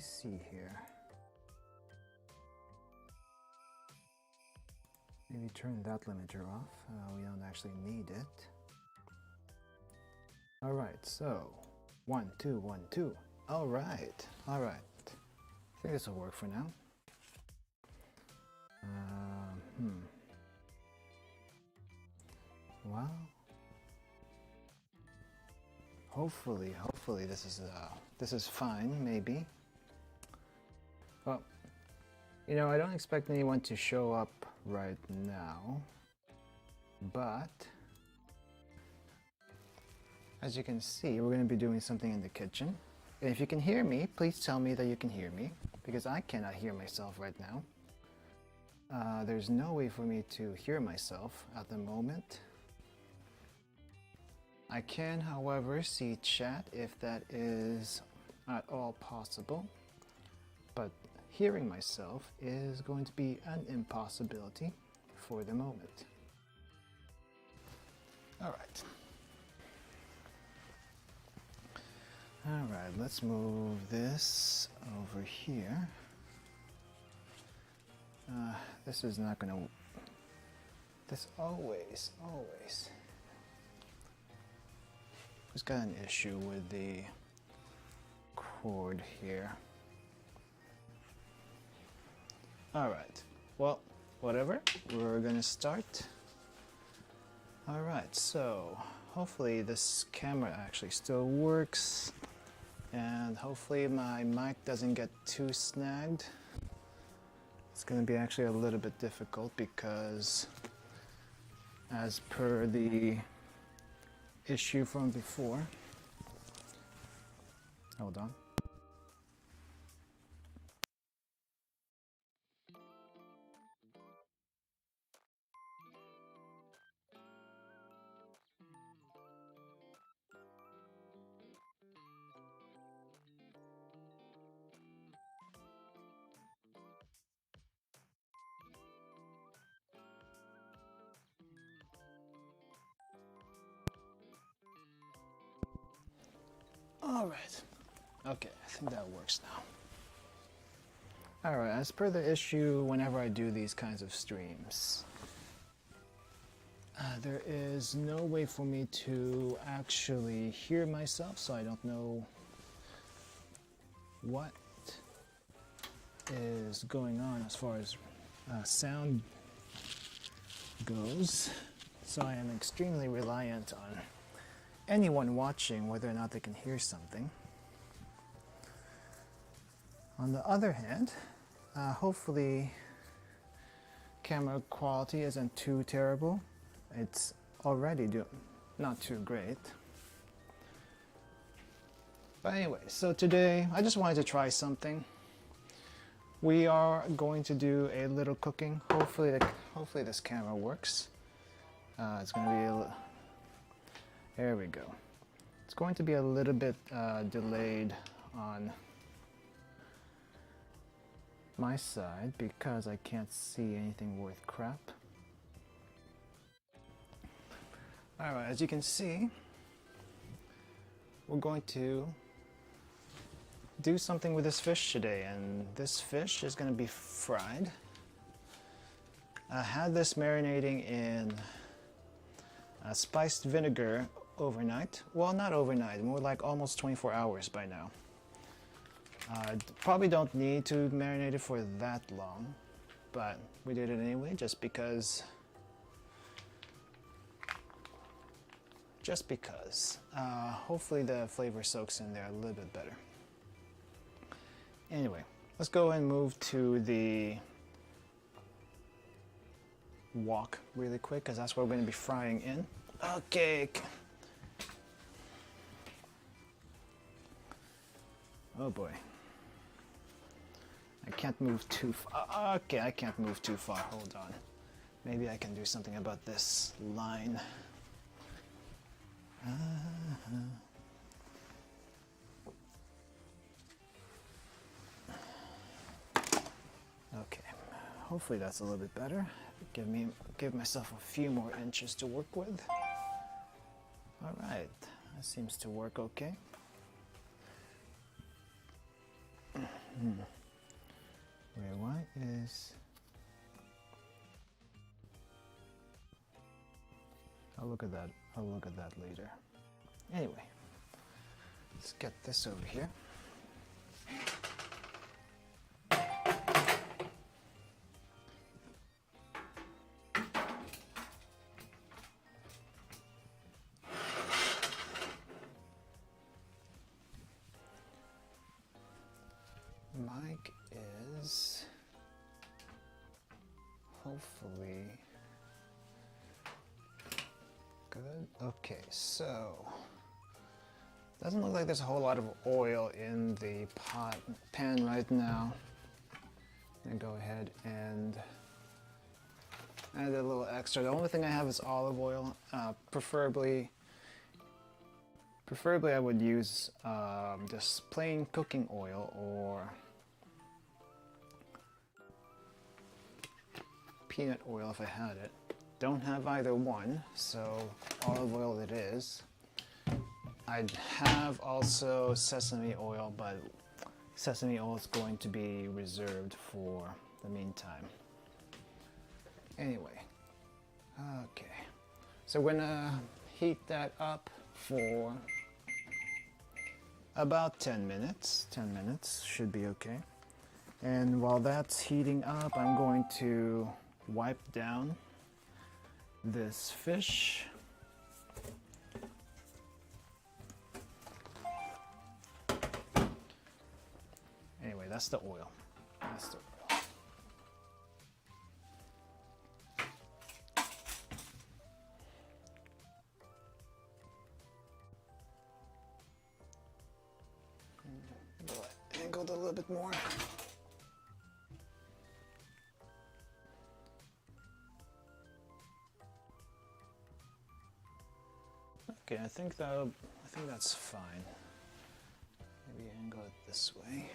see here. Maybe turn that limiter off. We don't actually need it. All right, so 1, 2, 1, 2. All right. I think this will work for now. Well, hopefully this is fine. Maybe. Well, you know, I don't expect anyone to show up right now, but as you can see, we're going to be doing something in the kitchen. And if you can hear me, please tell me that you can hear me, because I cannot hear myself right now. There's no way for me to hear myself at the moment. I can, however, see chat if that is at all possible, but hearing myself is going to be an impossibility for the moment. Alright, let's move this over here. This is not gonna... This always... Just got an issue with the cord here. Alright, well, whatever, we're gonna start. Alright, so hopefully this camera actually still works, and hopefully my mic doesn't get too snagged. It's gonna be actually a little bit difficult because, as per the issue from before, hold on. Alright, okay, I think that works now. Alright, as per the issue whenever I do these kinds of streams, there is no way for me to actually hear myself, so I don't know what is going on as far as sound goes. So I am extremely reliant on anyone watching whether or not they can hear something. On the other hand, hopefully camera quality isn't too terrible. It's already not too great. But anyway, so today I just wanted to try something. We are going to do a little cooking. Hopefully this camera works. It's going to be a little... There we go. It's going to be a little bit delayed on my side because I can't see anything worth crap. Alright, as you can see, we're going to do something with this fish today, and this fish is going to be fried. I had this marinating in spiced vinegar overnight. Well, not overnight, more like almost 24 hours by now. Probably don't need to marinate it for that long, but we did it anyway just because. Hopefully the flavor soaks in there a little bit better. Anyway, let's go and move to the wok really quick because that's what we're going to be frying in. Okay. Oh boy. I can't move too far. Okay, I can't move too far. Hold on. Maybe I can do something about this line. Okay. Hopefully that's a little bit better. Give myself a few more inches to work with. All right. That seems to work okay. Wait, what is... I'll look at that. I'll look at that later. Anyway, let's get this over here. Mic is hopefully good. Okay, so doesn't look like there's a whole lot of oil in the pan right now. I'm gonna go ahead and add a little extra. The only thing I have is olive oil. Preferably I would use just plain cooking oil or peanut oil if I had it. Don't have either one, so olive oil it is. I have also sesame oil, but sesame oil is going to be reserved for the meantime. Anyway, okay. So we're gonna heat that up for about 10 minutes. 10 minutes should be okay. And while that's heating up, I'm going to wipe down this fish. Anyway, that's the oil. That's the oil. Angled a little bit more. Okay, I think that's fine. Maybe angle it this way.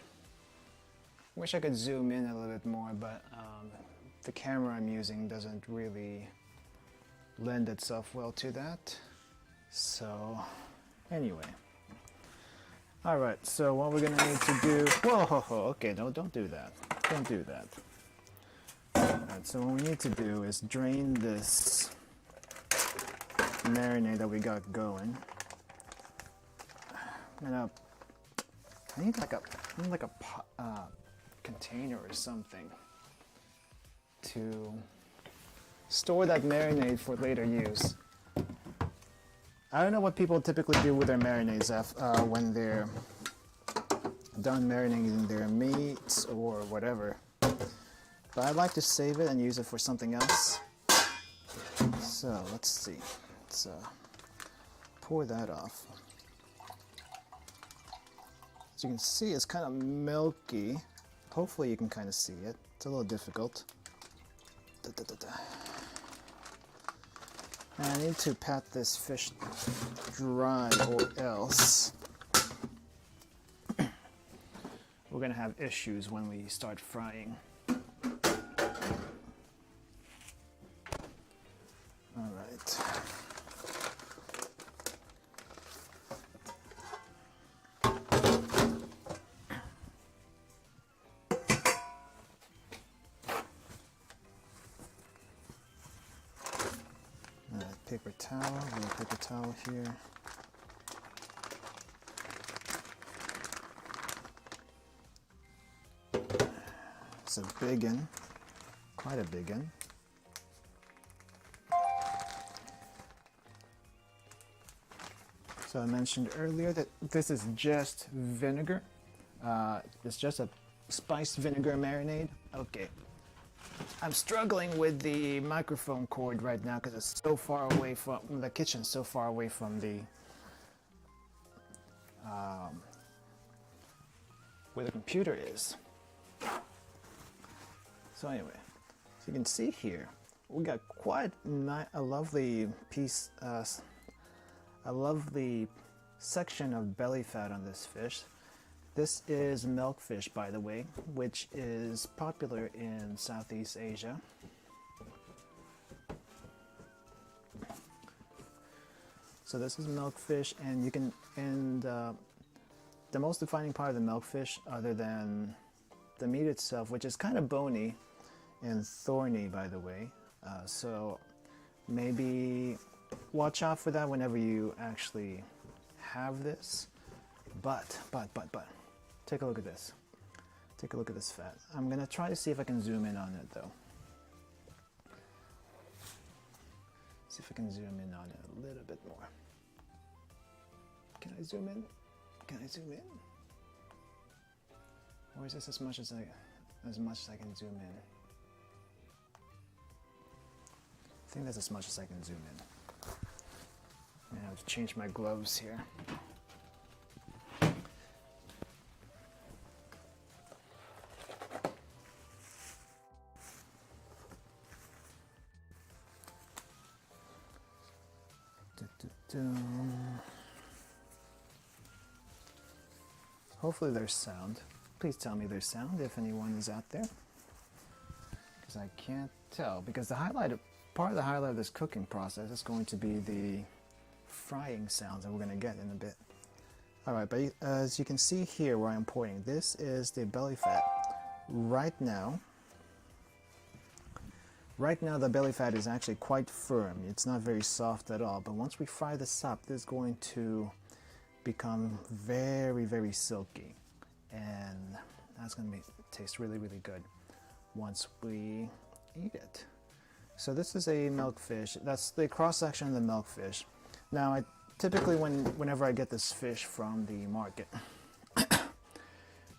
Wish I could zoom in a little bit more, but the camera I'm using doesn't really lend itself well to that. So, anyway. Alright, so what we're gonna need to do... Whoa, okay, no, don't do that. Don't do that. Alright, so what we need to do is drain this marinade that we got going. I need like a container or something to store that marinade for later use. I don't know what people typically do with their marinades when they're done marinating their meats or whatever, but I like to save it and use it for something else. So let's see. Let's pour that off. As you can see, it's kind of milky. Hopefully you can kind of see it. It's a little difficult. And I need to pat this fish dry or else we're gonna have issues when we start frying. All right. Paper towel, a little paper towel here. It's a big one, quite a big one. So I mentioned earlier that this is just vinegar. It's just a spiced vinegar marinade. Okay. I'm struggling with the microphone cord right now because it's so far away from the kitchen, so far away from the where the computer is. So anyway, so you can see here, we got quite a lovely piece, a lovely section of belly fat on this fish. This is milkfish, by the way, which is popular in Southeast Asia. So this is milkfish, and you can, the most defining part of the milkfish, other than the meat itself, which is kind of bony and thorny, by the way. So maybe watch out for that whenever you actually have this. But, take a look at this. Take a look at this fat. I'm gonna try to see if I can zoom in on it though. See if I can zoom in on it a little bit more. Can I zoom in? Can I zoom in? Or is this as much as I can zoom in? I think that's as much as I can zoom in. I have to change my gloves here. Hopefully there's sound. Please tell me there's sound if anyone is out there, because I can't tell. Because part of the highlight of this cooking process is going to be the frying sounds that we're going to get in a bit. Alright, but as you can see here where I'm pointing, this is the belly fat. Right now the belly fat is actually quite firm. It's not very soft at all, but once we fry this up, this is going to become very, very silky, and that's going to taste really, really good once we eat it. So this is a milkfish. That's the cross section of the milkfish. Now, I typically, whenever I get this fish from the market,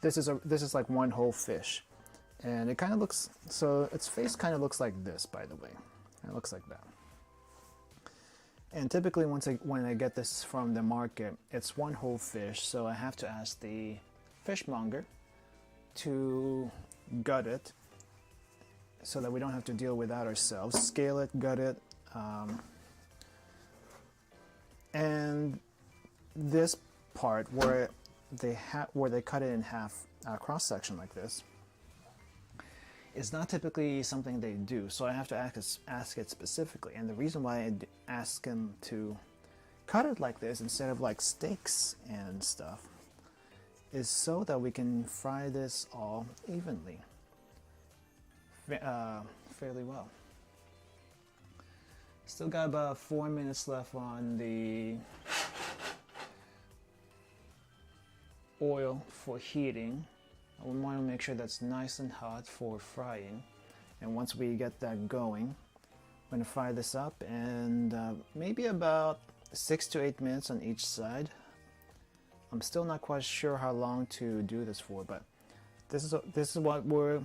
this is like one whole fish, and it kind of looks, so its face kind of looks like this, by the way. It looks like that. And typically, when I get this from the market, it's one whole fish, so I have to ask the fishmonger to gut it, so that we don't have to deal with that ourselves. Scale it, gut it, and this part where they cut it in half, cross section like this, is not typically something they do. So I have to ask it specifically. And the reason why I ask him to cut it like this instead of like steaks and stuff is so that we can fry this all evenly, fairly well. Still got about 4 minutes left on the oil for heating. I want to make sure that's nice and hot for frying. And once we get that going, I'm going to fry this up, and maybe about 6 to 8 minutes on each side. I'm still not quite sure how long to do this for, but this is what we're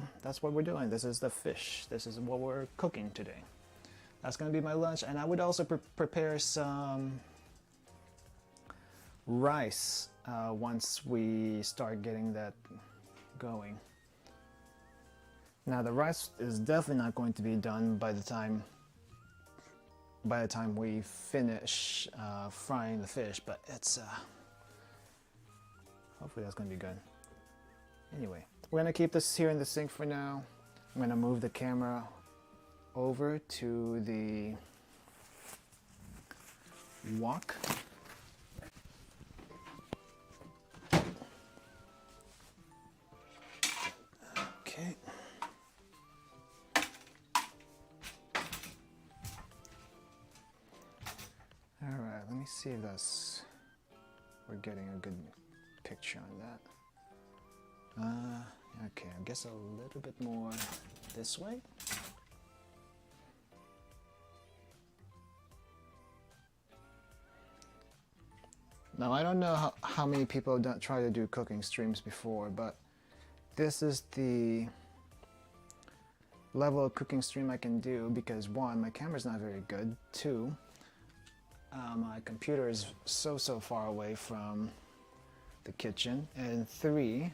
doing. This is the fish. This is what we're cooking today. That's going to be my lunch, and I would also prepare some rice once we start getting that going. Now the rice is definitely not going to be done by the time we finish frying the fish, but it's hopefully that's going to be good. Anyway, we're going to keep this here in the sink for now. I'm going to move the camera over to the wok. Okay. All right, let me see if we're getting a good picture on that. Okay, I guess a little bit more this way. Now, I don't know how many people don't try to do cooking streams before, but this is the level of cooking stream I can do because 1, my camera's not very good. 2, my computer is so far away from the kitchen. And 3,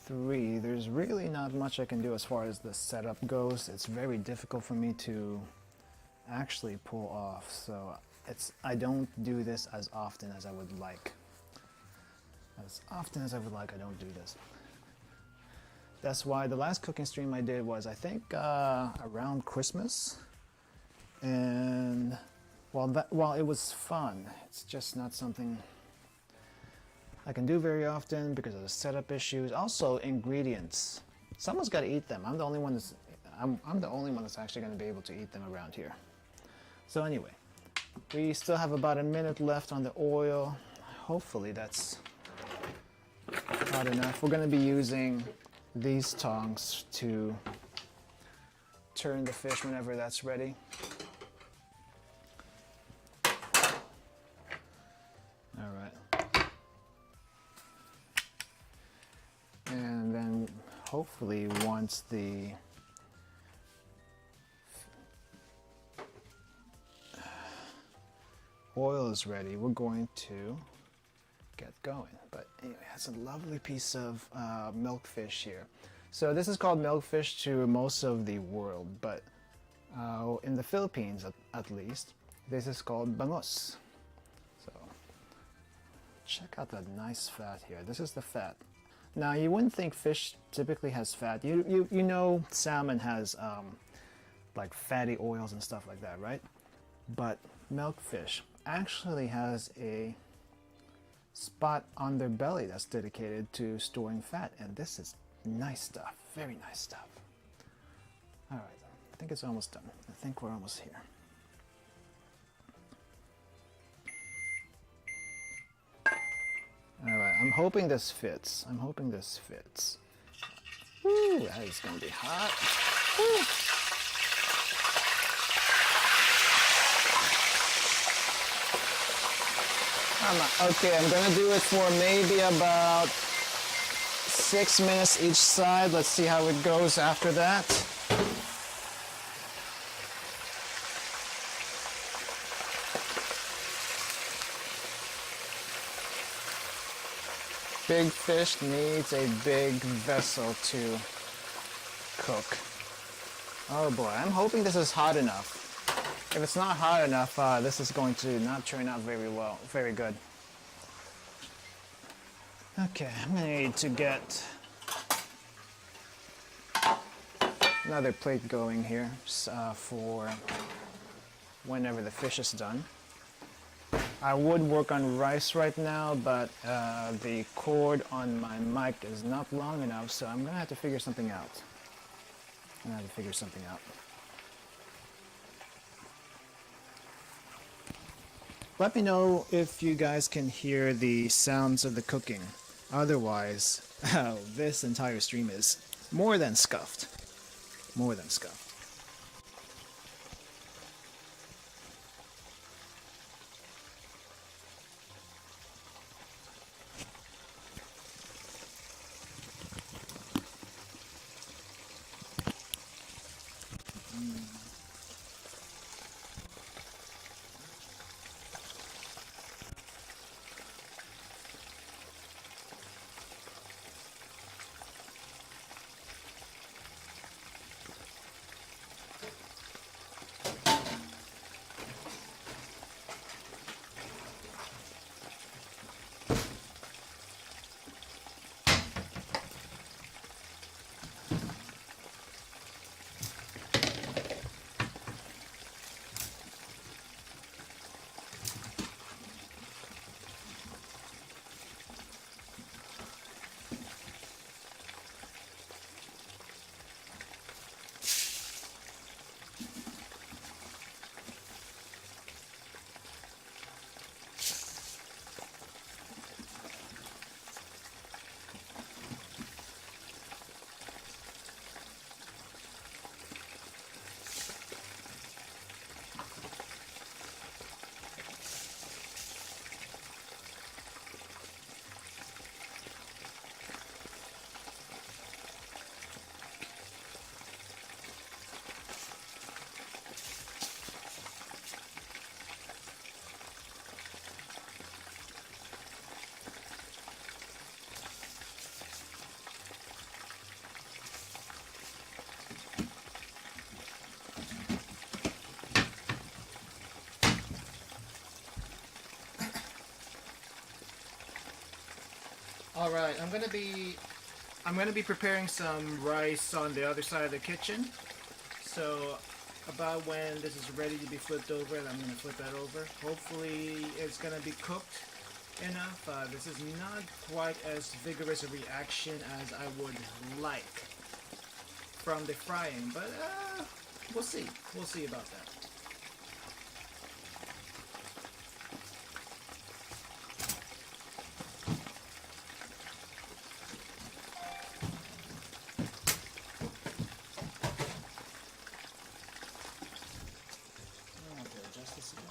there's really not much I can do as far as the setup goes. It's very difficult for me to actually pull off, so I don't do this as often as I would like. I don't do this. That's why the last cooking stream I did was, I think, around Christmas, and while it was fun, it's just not something I can do very often because of the setup issues. Also, ingredients. Someone's got to eat them. I'm the only one that's actually going to be able to eat them around here. So anyway, we still have about a minute left on the oil. Hopefully that's hot enough. We're going to be using these tongs to turn the fish whenever that's ready. All right. And then hopefully once the oil is ready, we're going to get going. But anyway, it's a lovely piece of milkfish here. So this is called milkfish to most of the world, but in the Philippines at least, this is called Bangus. So check out that nice fat here. This is the fat. Now you wouldn't think fish typically has fat. You know salmon has like fatty oils and stuff like that, right? But milkfish actually has a spot on their belly that's dedicated to storing fat, and this is nice stuff, very nice stuff. All right, I think it's almost done. I think we're almost here. All right, I'm hoping this fits. I'm hoping this fits. Woo, that is gonna be hot. Woo. Okay, I'm gonna do it for maybe about 6 minutes each side. Let's see how it goes after that. Big fish needs a big vessel to cook. Oh boy, I'm hoping this is hot enough. If it's not hot enough, this is going to not turn out very good. Okay, I'm gonna need to get another plate going here for whenever the fish is done. I would work on rice right now, but the cord on my mic is not long enough, so I'm gonna have to figure something out. Let me know if you guys can hear the sounds of the cooking. Otherwise, this entire stream is more than scuffed. More than scuffed. All right, I'm gonna be preparing some rice on the other side of the kitchen. So about when this is ready to be flipped over, I'm gonna flip that over. Hopefully it's gonna be cooked enough. This is not quite as vigorous a reaction as I would like from the frying, but we'll see. We'll see about that. Okay, adjust this again.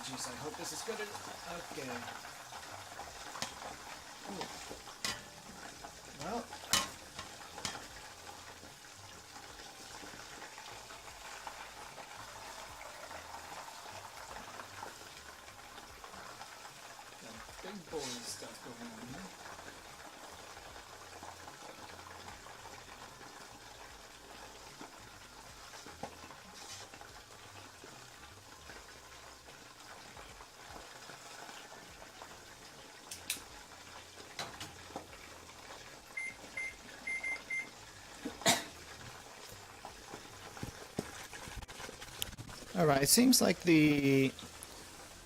Jeez, I hope this is good. Okay. Ooh. Well. Got big boy stuff going on here. Alright, it seems like the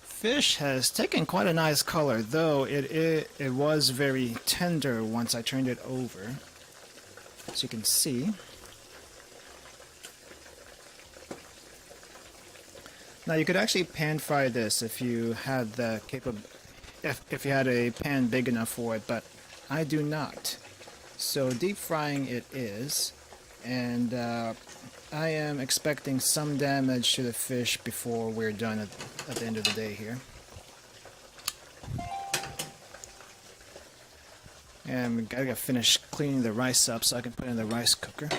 fish has taken quite a nice color, though it was very tender once I turned it over, as you can see. Now you could actually pan fry this if you had the if you had a pan big enough for it, but I do not. So deep frying it is, and I am expecting some damage to the fish before we're done at the end of the day here. And we gotta finish cleaning the rice up so I can put it in the rice cooker.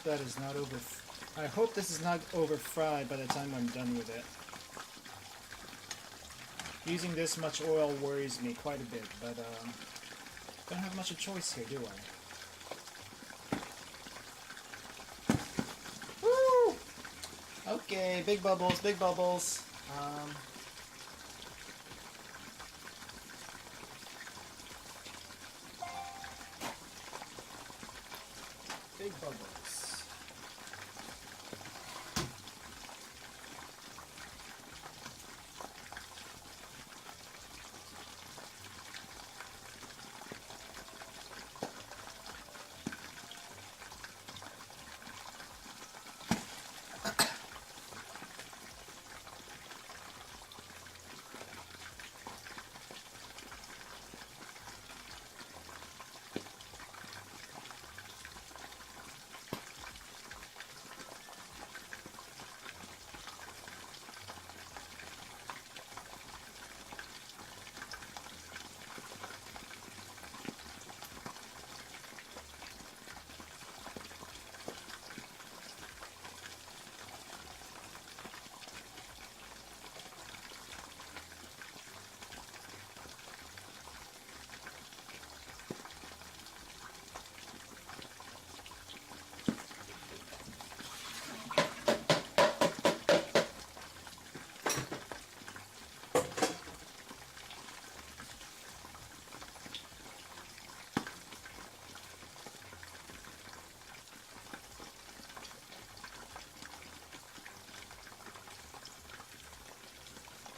that is not over. I hope this is not over fried by the time I'm done with it. Using this much oil worries me quite a bit, but don't have much of a choice here, do I? Woo! Okay, big bubbles, big bubbles. Big bubbles.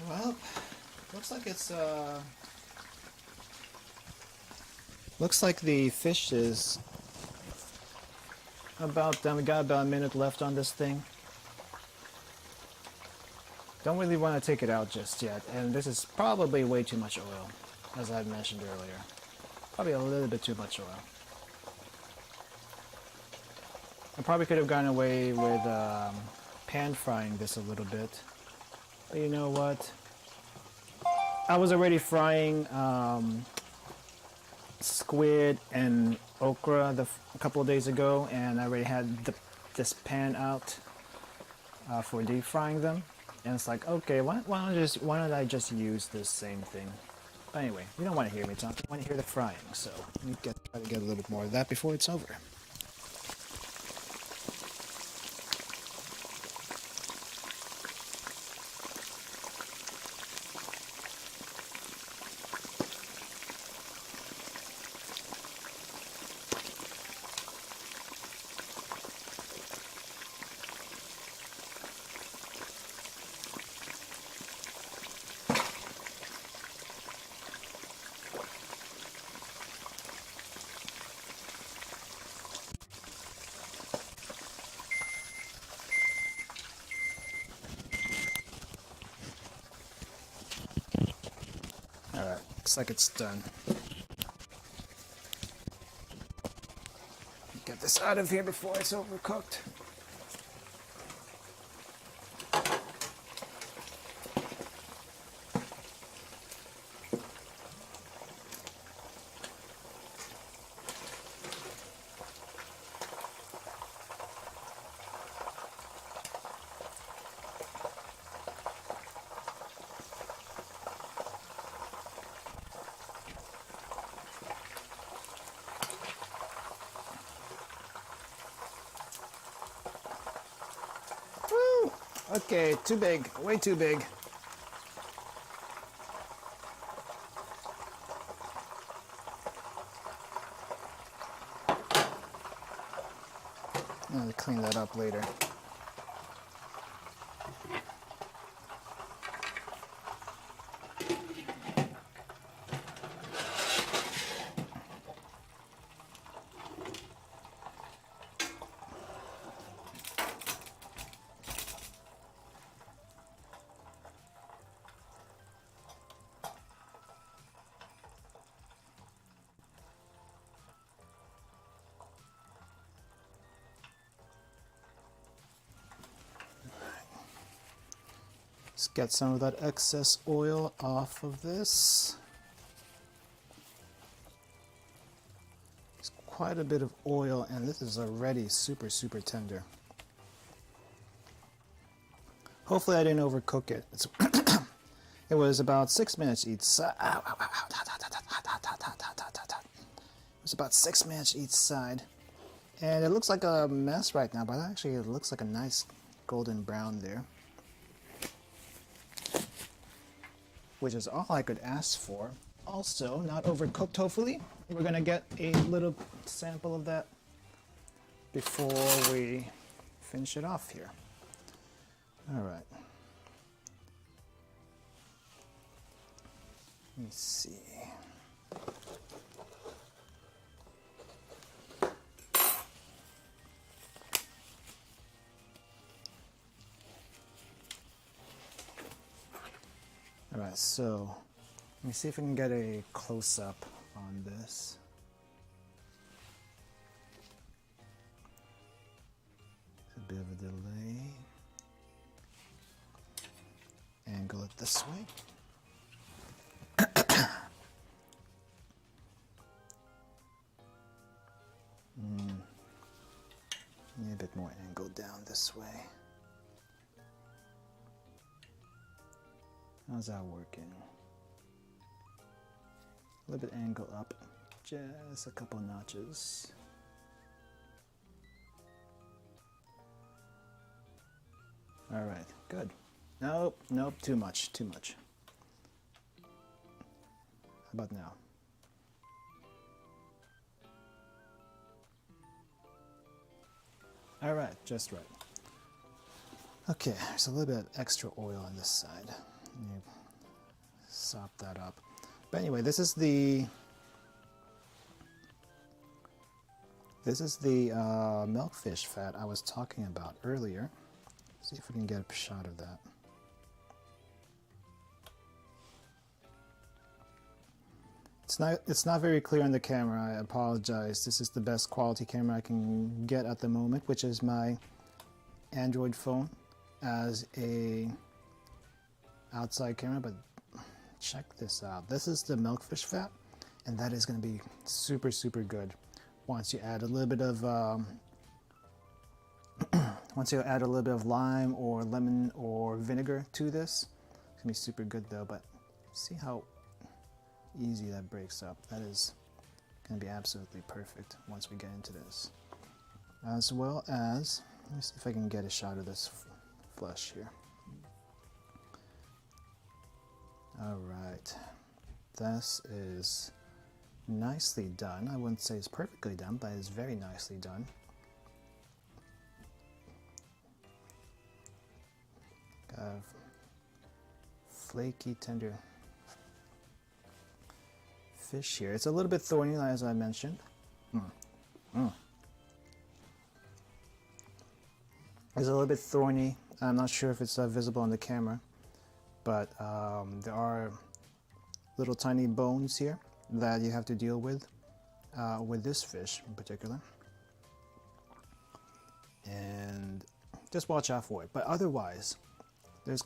Well, looks like it's looks like the fish is about done. We got about a minute left on this thing. Don't really want to take it out just yet, and this is probably way too much oil, as I mentioned earlier. Probably a little bit too much oil. I probably could have gone away with pan frying this a little bit. But you know what? I was already frying squid and okra a couple of days ago, and I already had this pan out for deep frying them. And it's like, okay, why don't I just use this same thing? But anyway, you don't want to hear me talk. You want to hear the frying, so let me try to get a little bit more of that before it's over. Alright, looks like it's done. Get this out of here before it's overcooked. Okay, too big, way too big. I'll clean that up later. Let's get some of that excess oil off of this. It's quite a bit of oil, and this is already super, super tender. Hopefully I didn't overcook it. It was about 6 minutes each side. It was about 6 minutes each side. And it looks like a mess right now, but actually it looks like a nice golden brown there. Which is all I could ask for. Also, not overcooked, hopefully. We're gonna get a little sample of that before we finish it off here. All right. Let me see. All right, so let me see if I can get a close-up on this. It's a bit of a delay. Angle it this way. Need a bit more angle down this way. How's that working? A little bit angle up, just a couple notches. All right, good. Nope, nope, too much, too much. How about now? All right, just right. Okay, there's a little bit of extra oil on this side. Let me sop that up. But anyway, this is the milkfish fat I was talking about earlier. See if we can get a shot of that. It's not very clear on the camera. I apologize. This is the best quality camera I can get at the moment, which is my Android phone as a outside camera. But check this out. This is the milkfish fat, and that is going to be super, super good once you add a little bit of lime or lemon or vinegar to this. It's gonna be super good though. But see how easy that breaks up. That is going to be absolutely perfect once we get into this. As well as, let me see if I can get a shot of this flesh here. All right, this is nicely done. I wouldn't say it's perfectly done, but it's very nicely done. Got flaky, tender fish here. It's a little bit thorny, as I mentioned. It's a little bit thorny. I'm not sure if it's visible on the camera, but there are little tiny bones here that you have to deal with this fish in particular. And just watch out for it. But otherwise, this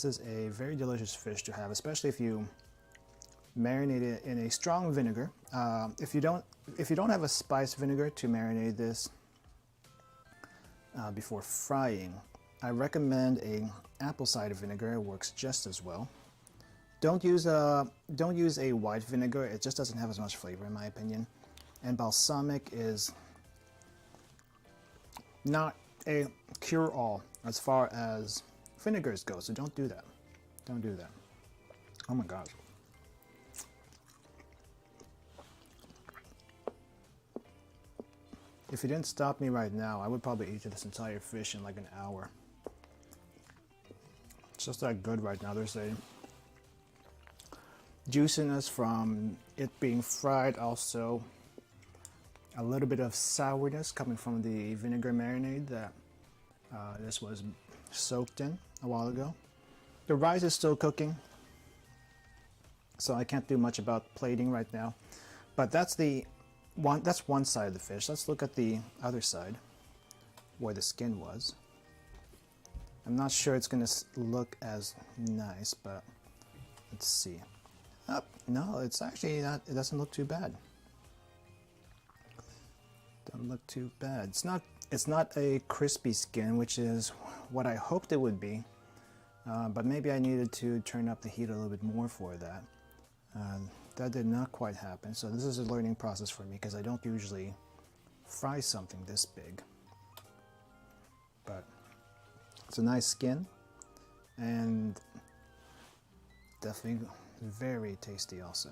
is a very delicious fish to have, especially if you marinate it in a strong vinegar. If you don't have a spice vinegar to marinate this before frying, I recommend a apple cider vinegar. It works just as well. Don't use a white vinegar. It just doesn't have as much flavor, in my opinion. And balsamic is not a cure-all as far as vinegars go, so don't do that. Don't do that. Oh my gosh. If you didn't stop me right now, I would probably eat this entire fish in like an hour. It's just that good right now. There's a juiciness from it being fried, also a little bit of sourness coming from the vinegar marinade that this was soaked in a while ago. The rice is still cooking, so I can't do much about plating right now, but that's one side of the fish. Let's look at the other side where the skin was. I'm not sure it's going to look as nice, but let's see. Oh, no, it's actually not, it doesn't look too bad. doesn't look too bad. It's not a crispy skin, which is what I hoped it would be. But maybe I needed to turn up the heat a little bit more for that. That did not quite happen. So this is a learning process for me because I don't usually fry something this big. But it's a nice skin and definitely very tasty also.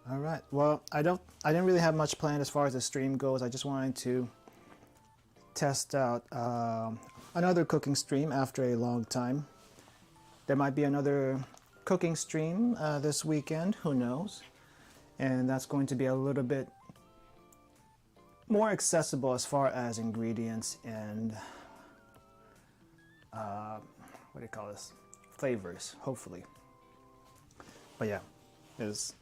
All right, well, I didn't really have much planned as far as the stream goes. I just wanted to test out another cooking stream after a long time. There might be another cooking stream this weekend, who knows? And that's going to be a little bit more accessible as far as ingredients and what do you call this? Flavors, hopefully. But yeah, if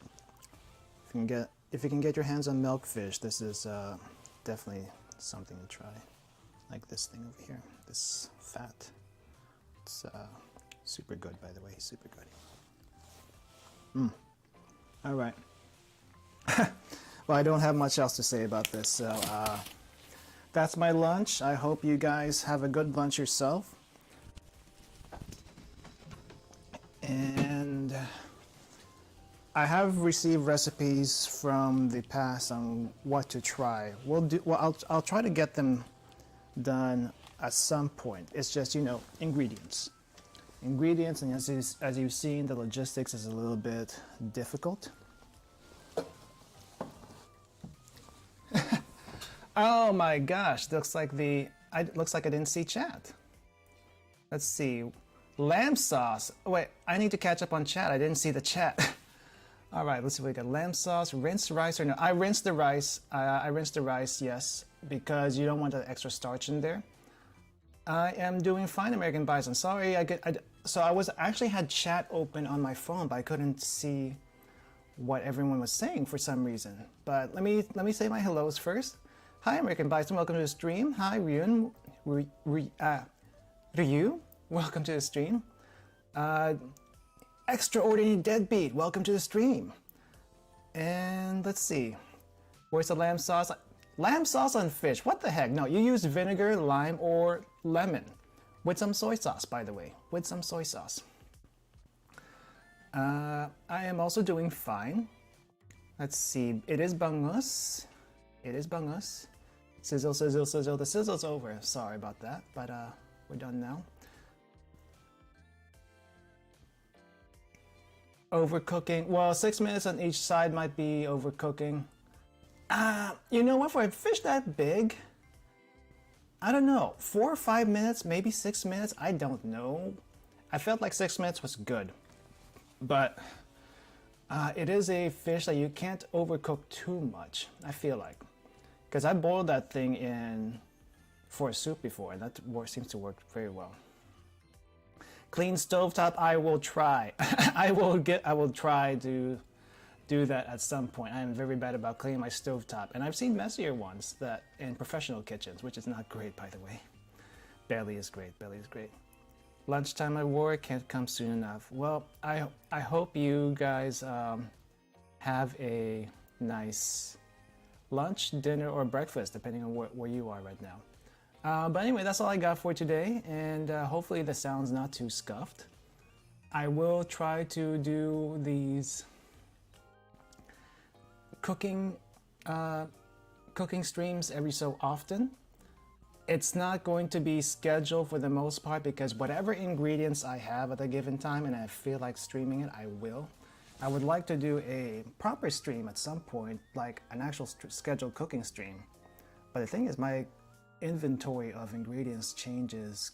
you can get your hands on Milkfish, this is definitely something to try. Like this thing over here, this fat. It's super good, by the way, super good. All right. Well, I don't have much else to say about this, so that's my lunch. I hope you guys have a good lunch yourself. And I have received recipes from the past on what to try. I'll try to get them done at some point. It's just, you know, ingredients. Ingredients, and as you've seen, the logistics is a little bit difficult. Oh my gosh, looks like I didn't see chat. Let's see. Lamb sauce. Wait, I need to catch up on chat. I didn't see the chat. All right, let's see what we got. Lamb sauce, rinsed rice or no? I rinsed the rice. I rinsed the rice, yes, because you don't want the extra starch in there. I am doing fine, American Bison. Sorry, so I actually had chat open on my phone, but I couldn't see what everyone was saying for some reason. But let me say my hellos first. Hi, American Bison. Welcome to the stream. Hi, Ryun. Ryu. Welcome to the stream. Extraordinary Deadbeat. Welcome to the stream. And let's see. Where's the lamb sauce? Lamb sauce on fish. What the heck? No, you use vinegar, lime, or lemon. With some soy sauce, by the way. With some soy sauce. I am also doing fine. Let's see. It is Bangus. It is Bangus. Sizzle, sizzle, sizzle. The sizzle's over. Sorry about that, but we're done now. Overcooking. Well, 6 minutes on each side might be overcooking. You know what? For a fish that big, I don't know. 4 or 5 minutes, maybe 6 minutes. I don't know. I felt like 6 minutes was good, but it is a fish that you can't overcook too much. I feel like, because I boiled that thing in for a soup before, and that seems to work very well. Clean stovetop, I will try. I will try to do that at some point. I am very bad about cleaning my stovetop, and I've seen messier ones that in professional kitchens, which is not great, by the way. Belly is great. Belly is great. Lunchtime at work can't come soon enough. Well, I hope you guys have a nice lunch, dinner, or breakfast, depending on where you are right now. But anyway, that's all I got for today, and hopefully the sound's not too scuffed. I will try to do these cooking streams every so often. It's not going to be scheduled for the most part, because whatever ingredients I have at a given time and I feel like streaming it, I will. I would like to do a proper stream at some point, like an actual scheduled cooking stream. But the thing is, my inventory of ingredients changes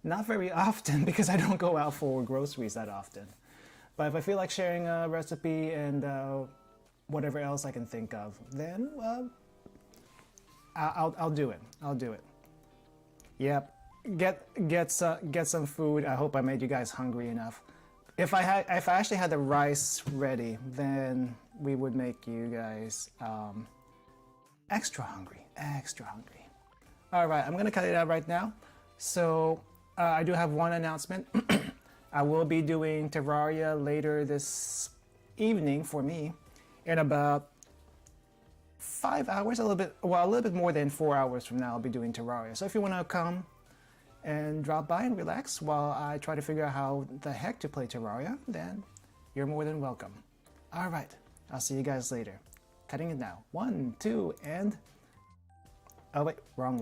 not very often because I don't go out for groceries that often. But if I feel like sharing a recipe and whatever else I can think of, then I'll do it. I'll do it. Yep. Get some food. I hope I made you guys hungry enough. If I actually had the rice ready, then we would make you guys extra hungry. Extra hungry. All right, I'm gonna cut it out right now. So I do have one announcement. I will be doing Terraria later this evening for me in about 5 hours, a little bit more than 4 hours from now, I'll be doing Terraria. So if you want to come and drop by and relax while I try to figure out how the heck to play Terraria, then you're more than welcome. All right, I'll see you guys later. Cutting it now. 1, 2, and... Oh wait, wrong one.